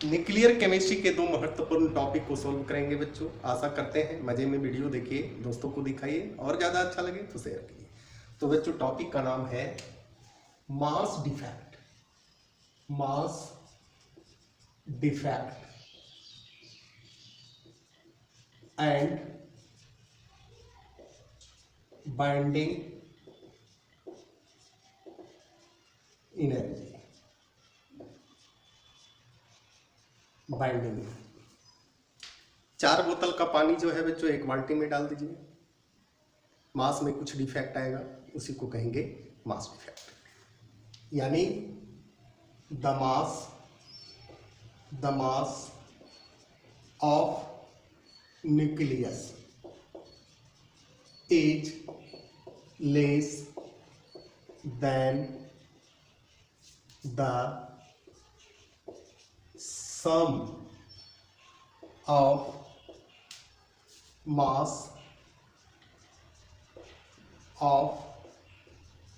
Nuclear chemistry के 2 महत्वपूर्ण topic को सॉल्व करेंगे बच्चों। आशा करते हैं मजे में वीडियो देखिए, दोस्तों को दिखाइए और ज़्यादा अच्छा लगे तो शेयर कीजिए। तो बच्चों टॉपिक का नाम है mass defect. Mass defect and binding energy. Binding 4 बोतल का पानी जो है बच्चों 1 बाल्टी में डाल दीजिए। मास में कुछ डिफेक्ट आएगा, उसी को कहेंगे मास डिफेक्ट। यानी the mass of nucleus is less than the sum of mass of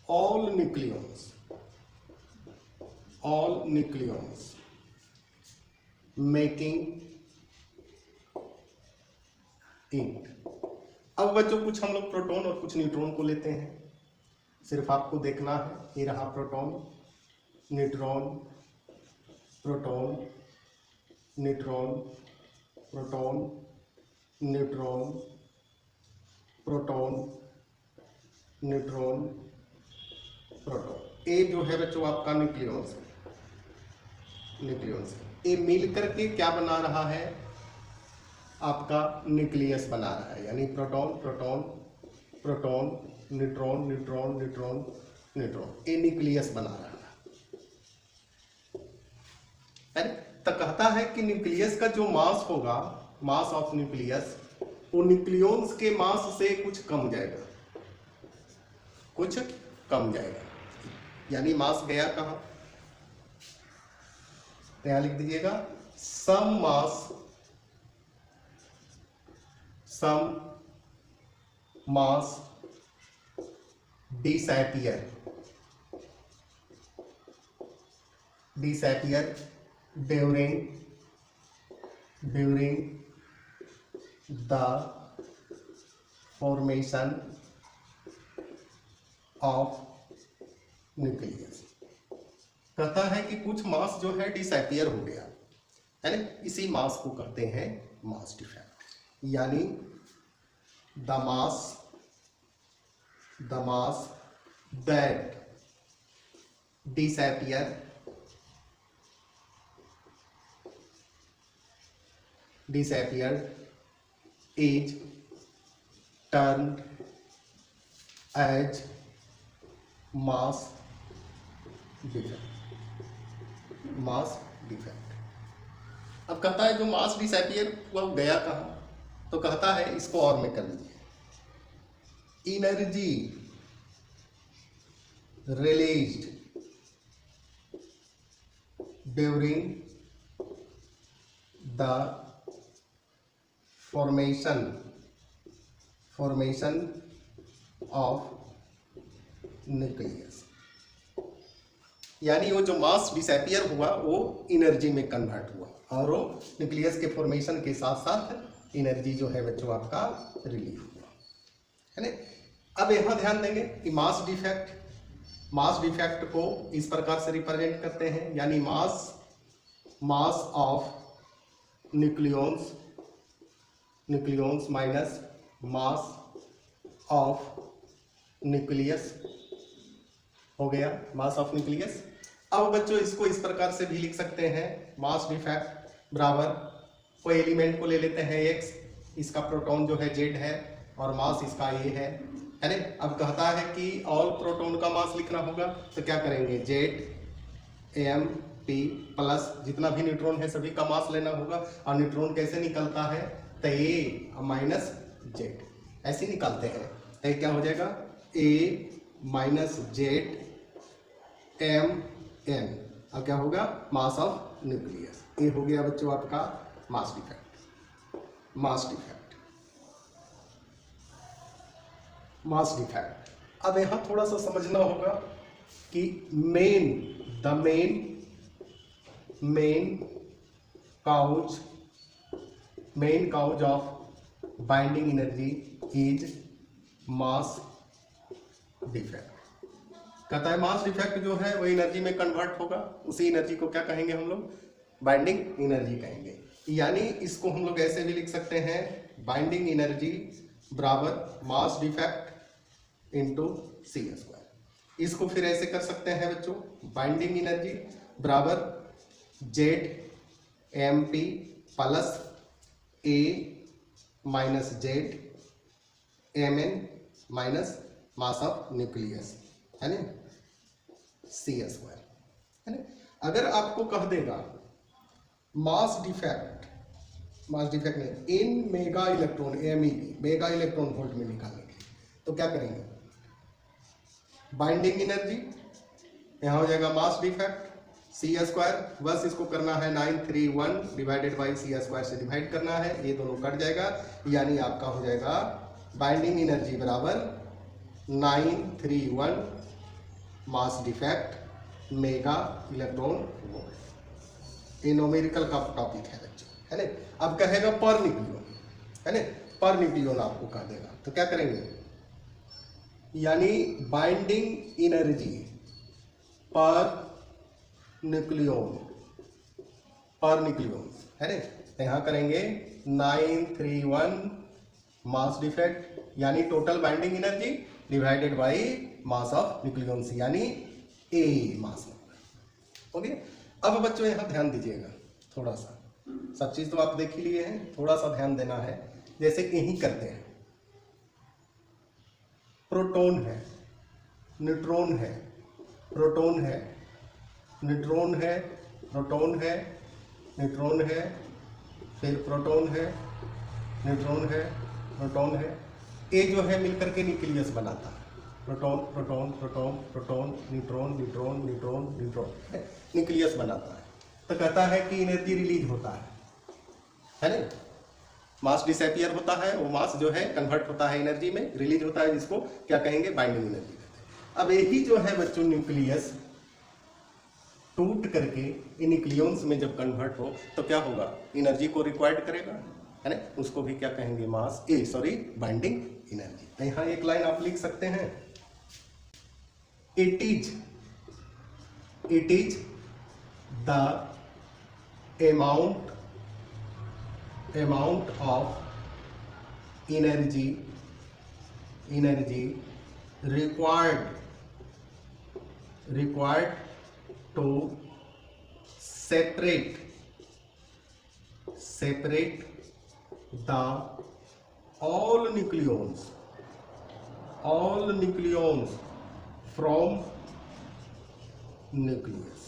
all nucleons making it। अब बच्चों कुछ हम लोग प्रोटॉन और कुछ न्यूट्रॉन को लेते हैं। सिर्फ आपको देखना है, ये रहा proton, neutron, proton, neutron, proton, neutron, proton, neutron, proton. ये जो है बच्चों आपका न्यूक्लियॉन्स ये मिल करके क्या बना रहा है, आपका न्यूक्लियस बना रहा है। यानी proton proton proton, neutron neutron neutron neutron, ये न्यूक्लियस बना रहा है। तो कहता है कि न्यूक्लियस का जो मास होगा, मास ऑफ न्यूक्लियस, वो न्यूक्लियॉन्स के मास से कुछ कम जाएगा, कुछ कम जाएगा। यानी मास गया कहाँ, तो यहां लिख दीजिएगा सम मास disappear during the formation of nucleus। कहता है कि कुछ मास जो है डिसअपियर हो गया है ना, इसी मास को कहते हैं मास डिफेक्ट। यानी the mass that disappear is termed as mass defect। अब कहता है जो मास डिसअपियर हुआ गया कहाँ, तो कहता है इसको और में कर लीजिए, energy released during the formation of nucleus। यानी वो जो मास डिसअपियर हुआ वो एनर्जी में कन्वर्ट हुआ और वो न्यूक्लियस के फॉर्मेशन के साथ साथ एनर्जी जो है बच्चों आपका रिलीज हुआ है ना। अब यहाँ ध्यान देंगे कि मास डिफेक्ट को इस प्रकार से रिप्रेजेंट करते हैं। यानी mass of nucleons minus mass of nucleus हो गया, मास ऑफ न्यूक्लियस। अब बच्चों इसको इस प्रकार से भी लिख सकते हैं, मास डिफेक्ट बराबर कोई एलिमेंट को ले लेते हैं x, इसका प्रोटॉन जो है z है और मास इसका a है ना। अब कहता है कि ऑल प्रोटॉन का मास लिखना होगा, तो क्या करेंगे, z m p प्लस जितना भी न्यूट्रॉन है सभी का मास लेना होगा। और न्यूट्रॉन कैसे निकलता है, तो a माइनस जेड ऐसे निकालते हैं। तो क्या हो जाएगा, a minus Z M N. अब क्या होगा, मास ऑफ न्यूक्लियस। ये हो गया बच्चों आपका मास डिफेक्ट। अब यहाँ थोड़ा सा समझना होगा कि main cause main cause of binding energy is mass defect. कहता है मास डिफेक्ट जो है वो एनर्जी में कन्वर्ट होगा, उसी एनर्जी को क्या कहेंगे हम लोग, बाइंडिंग एनर्जी कहेंगे। यानी इसको हम लोग ऐसे भी लिख सकते हैं, बाइंडिंग एनर्जी बराबर mass defect into C square. इसको फिर ऐसे कर सकते हैं बच्चों, बाइंडिंग एनर्जी बराबर Z M P plus A minus Z M N minus mass of nucleus, है ना, सी स्क्वायर, है ना। अगर आपको कह देगा मास डिफेक्ट नहीं, इन mega electron MeV mega electron volt में निकालने के लिए, तो क्या करेंगे, बाइंडिंग एनर्जी यहाँ हो जाएगा मास डिफेक्ट सी स्क्वायर, बस इसको करना है 931 डिवाइडेड बाई सी स्क्वायर से डिवाइड करना है, ये दोनों कट जाएगा, यानी आपका हो जाएगा बाइंडिंग एनर्जी बराबर 931 mass defect mega electron volt. ये न्यूमेरिकल का टॉपिक है बच्चों, है ना। अब कहेगा पर न्यूक्लियन, है ना, पर न्यूक्लियन आपको कह देगा, तो क्या करेंगे, यानी बाइंडिंग एनर्जी पर न्यूक्लियन है ना, तो यहाँ करेंगे 931 मास डिफेक्ट यानी total binding energy divided by mass of nucleons यानी ए मास नंबर। ओके, अब बच्चों यहाँ ध्यान दीजिएगा थोड़ा सा, सब चीज तो आप देख ही लिए हैं, थोड़ा सा ध्यान देना है। जैसे यही करते हैं, प्रोटॉन है, न्यूट्रॉन है, प्रोटॉन है, न्यूट्रॉन है, प्रोटॉन है, न्यूट्रॉन है, फिर प्रोटॉन है, न्यूट्रॉन है, प्रोटॉन है, ये जो है मिलकर के न्यूक्लियस बनाता है, proton proton proton proton neutron neutron neutron neutron nucleus बनाता है। तो कहता है कि एनर्जी रिलीज होता है ना, मास डिसअपियर होता है, वो मास जो है कन्वर्ट होता है एनर्जी में, रिलीज होता है, जिसको क्या कहेंगे, बाइंडिंग एनर्जी कहते हैं। अब यही जो है बच्चों न्यूक्लियस टूट करके इन न्यूक्लियंस में जब कन्वर्ट हो तो क्या होगा, एनर्जी को रिक्वायर्ड करेगा, है ना, उसको भी क्या कहेंगे, बाइंडिंग एनर्जी। तो यहाँ एक लाइन आप लिख सकते हैं, it is the amount of energy required to separate the all nucleons from nucleus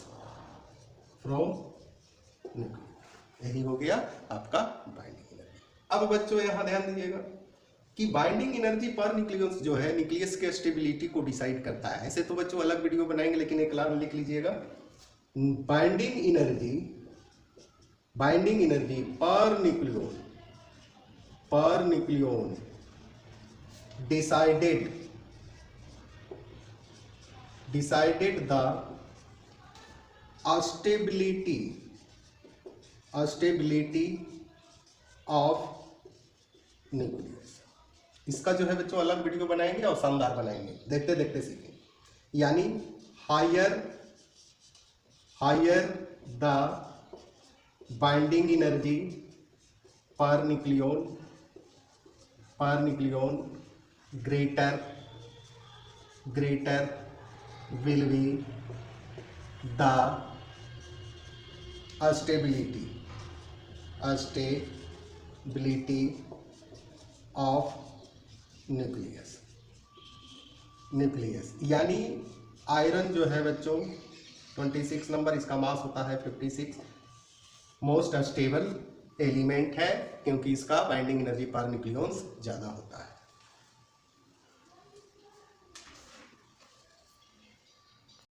यही हो गया आपका बाइंडिंग एनर्जी। अब बच्चों यहां ध्यान दीजिएगा कि बाइंडिंग एनर्जी पर न्यूक्लियस जो है न्यूक्लियस के स्टेबिलिटी को डिसाइड करता है। ऐसे तो बच्चों अलग वीडियो बनाएंगे, लेकिन एक लाइन लिख लीजिएगा, बाइंडिंग एनर्जी पर nucleon decided the stability of nucleus. इसका जो है बच्चों अलग वीडियो बनाएंगे और शानदार बनाएंगे, देखते देखते सीखेंगे। यानी हायर द बाइंडिंग एनर्जी पर nucleon greater will be the stability of nucleus. यानी आयरन जो है बच्चों 26 नंबर, इसका मास होता है 56, मोस्ट स्टेबल एलिमेंट है क्योंकि इसका बाइंडिंग एनर्जी पर न्यूक्लियंस ज्यादा होता है।